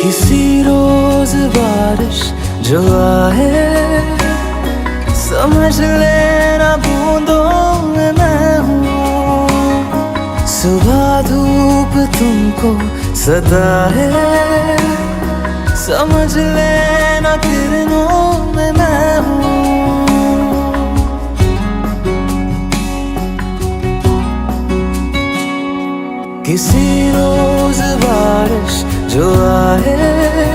किसी रोज बारिश जो आए, समझ लेना बूंदों में मैं हूँ। सुबह धूप तुमको सताए, समझ लेना किरणों में मैं हूँ। किसी रोज बारिश जो आए,